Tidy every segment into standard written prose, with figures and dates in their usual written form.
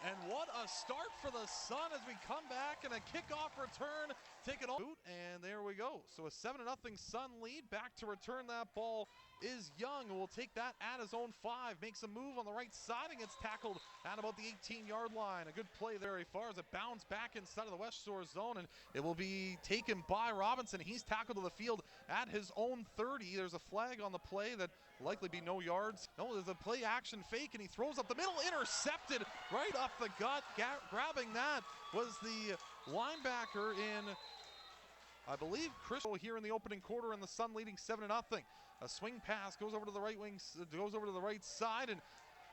And what a start for the Sun as we come back and a kickoff return. Take it all. And there we go. So a 7-0 Sun lead. Back to return that ball is Young, who will take that at his own 5. Makes a move on the right side and gets tackled at about the 18-yard line. A good play there very far as it bounds back inside of the West Shore zone, and it will be taken by Robinson. He's tackled to the field at his own 30. There's a flag on the play that will likely be no yards. No, there's a play action fake, and he throws up the middle, intercepted right off the gut. Grabbing that was the linebacker in, I believe, Crystal here in the opening quarter, and the Sun leading 7-0. A swing pass goes over to the right wing, goes over to the right side, and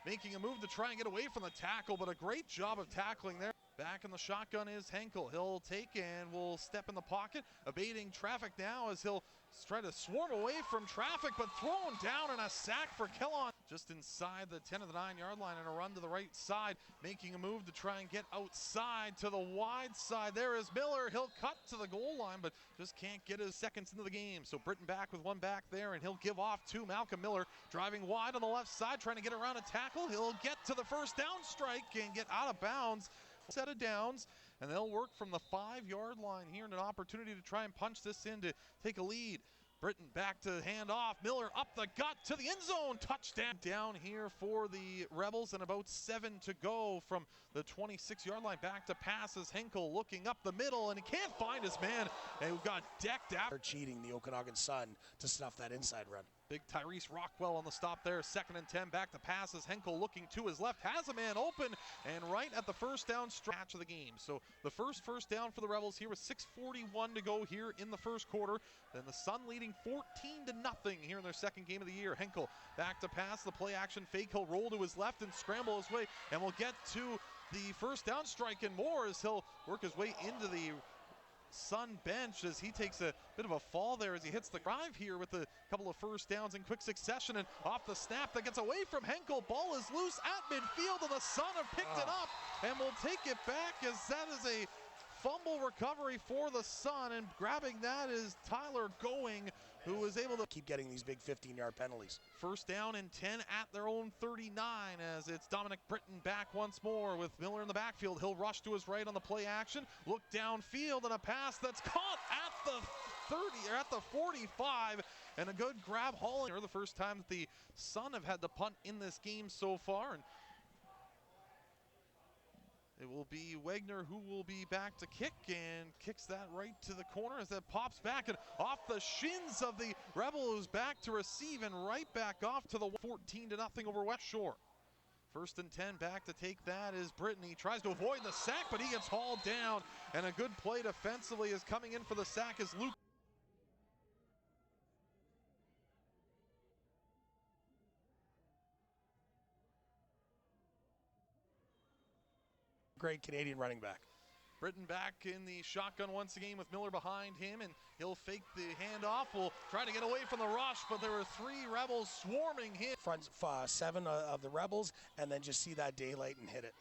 making a move to try and get away from the tackle, but a great job of tackling there. Back in the shotgun is Henkel. He'll take and will step in the pocket, evading traffic now as he'll try to swarm away from traffic, but thrown down and a sack for Kellon. Just inside the 10 of the 9-yard line and a run to the right side, making a move to try and get outside to the wide side. There is Miller. He'll cut to the goal line, but just can't get his seconds into the game. So Britton back with one back there, and he'll give off to Malcolm Miller, driving wide on the left side, trying to get around a tackle. He'll get to the first down strike and get out of bounds. Set of downs, and they'll work from the 5-yard line here, and an opportunity to try and punch this in to take a lead. Britton back to hand off. Miller up the gut to the end zone. Touchdown down here for the Rebels, and about 7 to go from the 26-yard line. Back to passes. Henkel looking up the middle, and he can't find his man, and got decked out. They're cheating the Okanagan Sun to stuff that inside run. Big Tyrese Rockwell on the stop there. 2nd and 10. Back to passes. Henkel looking to his left. Has a man open. And right at the first down stretch of the game. So the first down for the Rebels here with 6:41 to go here in the first quarter. Then the Sun leading 14-0 here in their second game of the year. Henkel back to pass. The play action fake. He'll roll to his left and scramble his way. And we'll get to the first down strike and more as he'll work his way into the Sun bench as he takes a bit of a fall there as he hits the drive here with a couple of first downs in quick succession, and off the snap that gets away from Henkel. Ball is loose at midfield, and the Sun have picked it up and will take it back as that is a fumble recovery for the Sun, and grabbing that is Tyler Going, who was able to keep getting these big 15-yard penalties. First down and 10 at their own 39 as it's Dominic Britton back once more with Miller in the backfield. He'll rush to his right on the play action, look downfield, and a pass that's caught at the 30 or at the 45, and a good grab hauling. The first time that the Sun have had to punt in this game so far, and it will be Wagner who will be back to kick, and kicks that right to the corner as that pops back and off the shins of the Rebel, who's back to receive, and right back off to the 14-0 over West Shore. 1st and 10, back to take that is Britton. He tries to avoid the sack, but he gets hauled down, and a good play defensively is coming in for the sack as Luke. Great Canadian running back. Britton back in the shotgun once again with Miller behind him, and he'll fake the handoff. Will try to get away from the rush, but there were 3 Rebels swarming him. Front 7 of the Rebels, and then just see that daylight and hit it.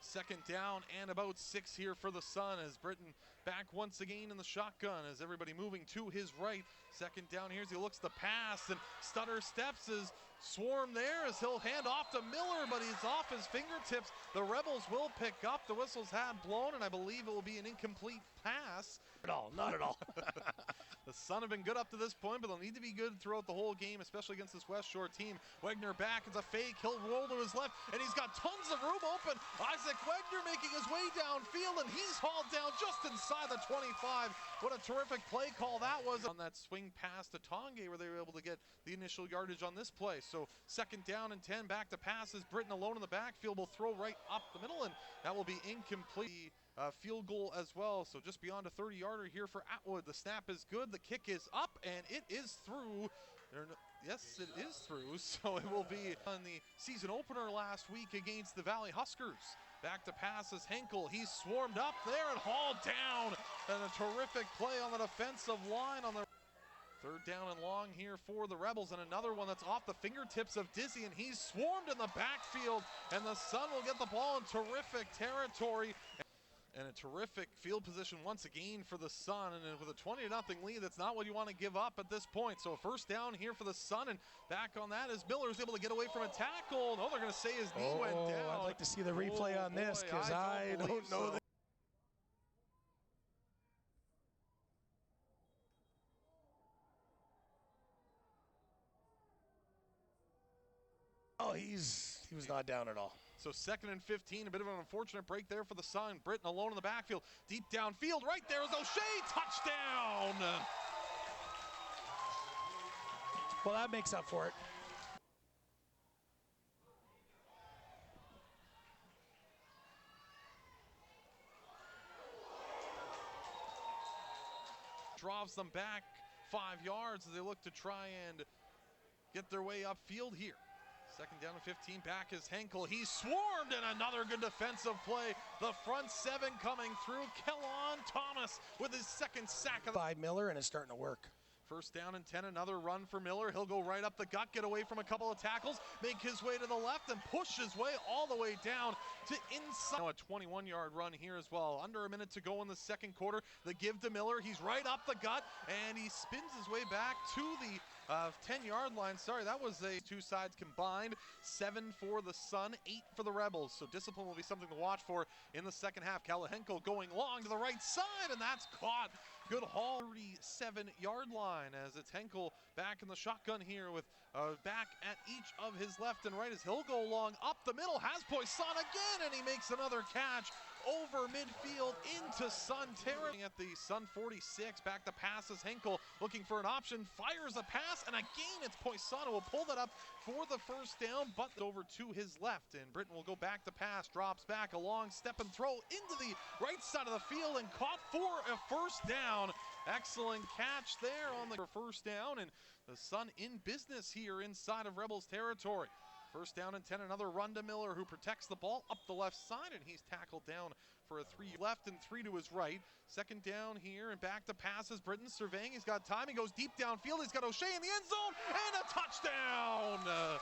2nd down and about 6 here for the Sun as Britton back once again in the shotgun as everybody moving to his right. 2nd down here as he looks to pass, and stutter steps his swarm there as he'll hand off to Miller, but he's off his fingertips. The Rebels will pick up. The whistles have blown, and I believe it will be an incomplete pass. Not at all. The Sun have been good up to this point, but they'll need to be good throughout the whole game, especially against this West Shore team. Wagner back, it's a fake. He'll roll to his left, and he's got tons of room open. Isaac Wagner making his way downfield, and he's hauled down just inside the 25. What a terrific play call that was on that swing pass to Tonge, where they were able to get the initial yardage on this play. So 2nd down and 10, back to passes. Britton alone in the backfield will throw right up the middle, and that will be incomplete. Field goal as well, so just beyond a 30-yarder here for Atwood. The snap is good, the kick is up, and it is through. Yes, it is through, so it will be on the season opener last week against the Valley Huskers. Back to passes Henkel. He's swarmed up there and hauled down, and a terrific play on the defensive line on the 3rd down and long here for the Rebels, and another one that's off the fingertips of Dizzy, and he's swarmed in the backfield, and the Sun will get the ball in terrific territory. And a terrific field position once again for the Sun, and with a 20-0 lead, that's not what you want to give up at this point. So a first down here for the Sun, and back on that is Miller's able to get away from a tackle. No, they're going to say his knee went down. I'd like to see the replay on this, because I don't know that. Oh, he was not down at all. So 2nd and 15, a bit of an unfortunate break there for the Sun. Britton alone in the backfield, deep downfield, right there is O'Shea, touchdown! Well, that makes up for it. Drives them back 5 yards as they look to try and get their way upfield here. 2nd down and 15, back is Henkel. He's swarmed, and another good defensive play. The front 7 coming through. Kellon Thomas with his 2nd sack of the by Miller, and it's starting to work. 1st down and 10, another run for Miller. He'll go right up the gut, get away from a couple of tackles, make his way to the left, and push his way all the way down to inside. Now a 21-yard run here as well. Under a minute to go in the 2nd quarter. The give to Miller. He's right up the gut, and he spins his way back to the 10-yard line. Sorry, that was a 2 sides combined. 7 for the Sun, 8 for the Rebels. So discipline will be something to watch for in the 2nd half. Henkel going long to the right side, and that's caught. Good haul, 37-yard line as it's Henkel back in the shotgun here with back at each of his left and right as he'll go long up the middle, has Poisson again, and he makes another catch over midfield into Sun territory. At the Sun 46, back to pass as Henkel looking for an option, fires a pass, and again it's Poisson who will pull that up for the 1st down, but over to his left, and Britton will go back to pass, drops back, a long step and throw into the right side of the field, and caught for a 1st down. Excellent catch there on the 1st down, and the Sun in business here inside of Rebels territory. 1st down and 10, another run to Miller, who protects the ball up the left side, and he's tackled down for a 3 left and 3 to his right. 2nd down here, and back to passes. Britton surveying, he's got time, he goes deep downfield, he's got O'Shea in the end zone, and a touchdown!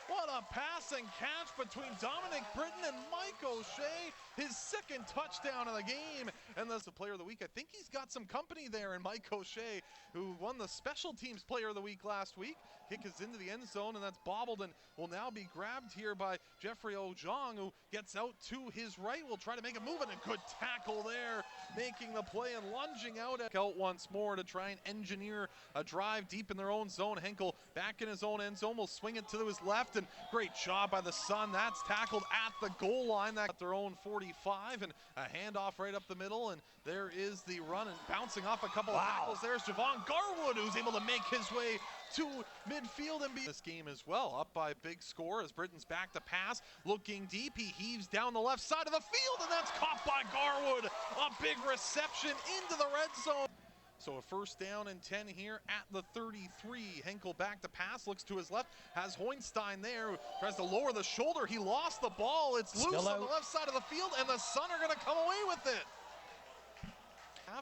What a pass and catch between Dominic Britton and Mike O'Shea. His 2nd touchdown of the game. And that's the player of the week. I think he's got some company there in Mike O'Shea, who won the special teams player of the week last week. Kick is into the end zone, and that's bobbled and will now be grabbed here by Jeffrey Ojong, who gets out to his right. Will try to make a move, and a good tackle there, making the play and lunging out once more to try and engineer a drive deep in their own zone. Henkel back in his own end zone, will swing it to his left, and great job by the Sun. That's tackled at the goal line. That's at their own 45, and a handoff right up the middle, and there is the run, and bouncing off a couple of tackles. There's Javon Garwood, who's able to make his way to midfield and be this game as well. Up by a big score as Britton's back to pass, looking deep. He heaves down the left side of the field, and that's caught by Garwood. A big reception into the red zone. So a 1st down and 10 here at the 33. Henkel back to pass, looks to his left, has Hoinstein there, tries to lower the shoulder. He lost the ball. It's loose on the left side of the field, and the Sun are going to come away with it.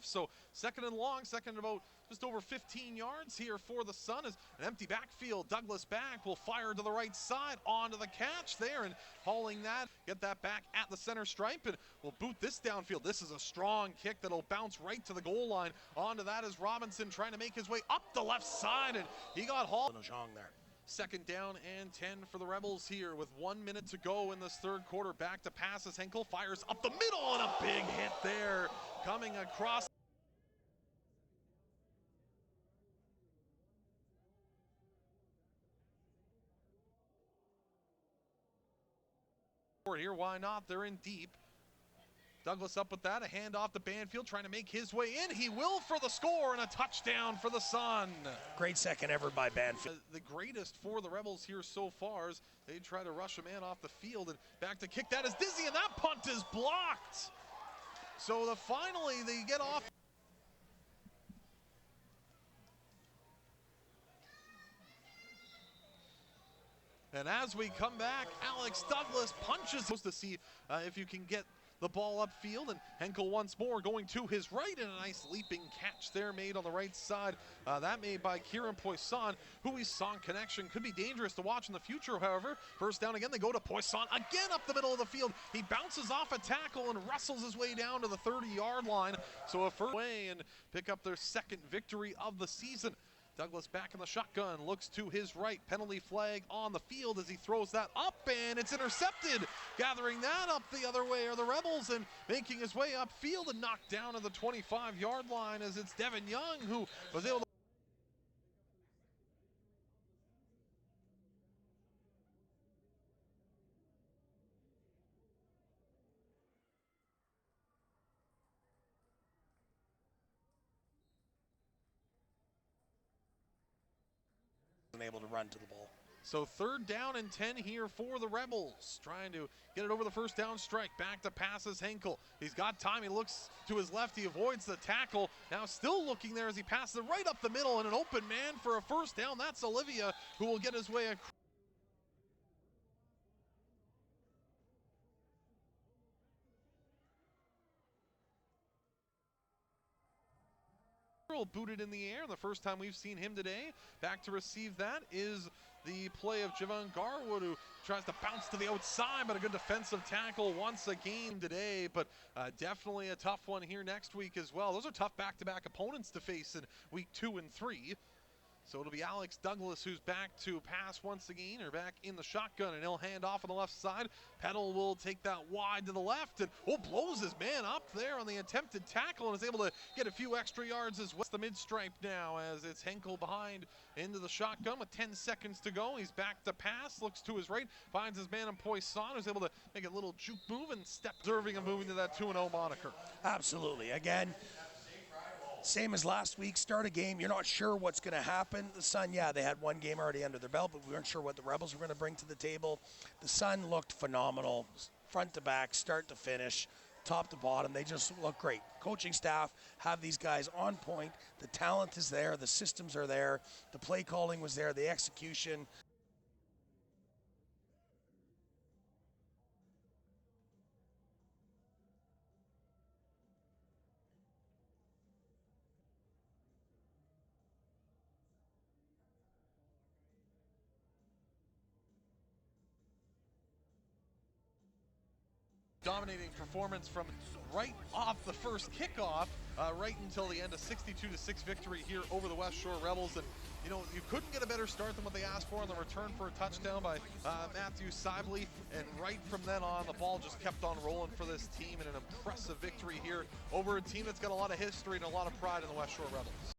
So 2nd and long, 2nd and about just over 15 yards here for the Sun as an empty backfield. Douglas back will fire to the right side onto the catch there, and hauling that, get that back at the center stripe, and will boot this downfield. This is a strong kick that'll bounce right to the goal line. Onto that is Robinson trying to make his way up the left side, and he got hauled. There. 2nd down and 10 for the Rebels here with 1 minute to go in this 3rd quarter. Back to pass as Henkel fires up the middle, and a big hit there coming across. Here, why not? They're in deep. Douglas up with that, a handoff to Banfield, trying to make his way in. He will for the score, and a touchdown for the Sun. Great 2nd ever by Banfield. The greatest for the Rebels here so far as they try to rush a man off the field, and back to kick. That is Dizzy, and that punt is blocked. So finally they get off. And as we come back, Alex Douglas punches to see if you can get the ball upfield, and Henkel once more going to his right, and a nice leaping catch there made on the right side. That made by Kieran Poisson, who we saw in connection. Could be dangerous to watch in the future, however. First down again, they go to Poisson again up the middle of the field. He bounces off a tackle and wrestles his way down to the 30-yard line. So a first way and pick up their second victory of the season. Douglas back in the shotgun, looks to his right, penalty flag on the field as he throws that up, and it's intercepted. Gathering that up the other way are the Rebels, and making his way upfield and knocked down at the 25-yard line as it's Devin Young who was able to able to run to the ball. So third down and 10 here for the Rebels. Trying to get it over the first down strike. Back to passes Henkel. He's got time. He looks to his left. He avoids the tackle. Now still looking there as he passes it right up the middle and an open man for a first down. That's Olivia who will get his way across. Booted in the air. The first time we've seen him today. Back to receive that is the play of Javon Garwood, who tries to bounce to the outside, but a good defensive tackle once again today. But definitely a tough one here next week as well. Those are tough back-to-back opponents to face in week 2 and 3. So it'll be Alex Douglas who's back to pass once again, or back in the shotgun, and he'll hand off on the left side. Peddle will take that wide to the left, and blows his man up there on the attempted tackle, and is able to get a few extra yards as well. It's the mid-stripe now as it's Henkel behind into the shotgun with 10 seconds to go. He's back to pass, looks to his right, finds his man in Poisson, who's able to make a little juke move and step, deserving of moving to that 2-0 moniker. Absolutely. Again, same as last week, start a game, you're not sure what's going to happen. The Sun, yeah, they had one game already under their belt, but we weren't sure what the Rebels were going to bring to the table. The Sun looked phenomenal, front to back, start to finish, top to bottom. They just look great. Coaching staff have these guys on point. The talent is there. The systems are there. The play calling was there. The execution. Dominating performance from right off the first kickoff, right until the end, a 62-6 victory here over the West Shore Rebels. And you know, you couldn't get a better start than what they asked for on the return for a touchdown by Matthew Sibley, and right from then on the ball just kept on rolling for this team, and an impressive victory here over a team that's got a lot of history and a lot of pride in the West Shore Rebels.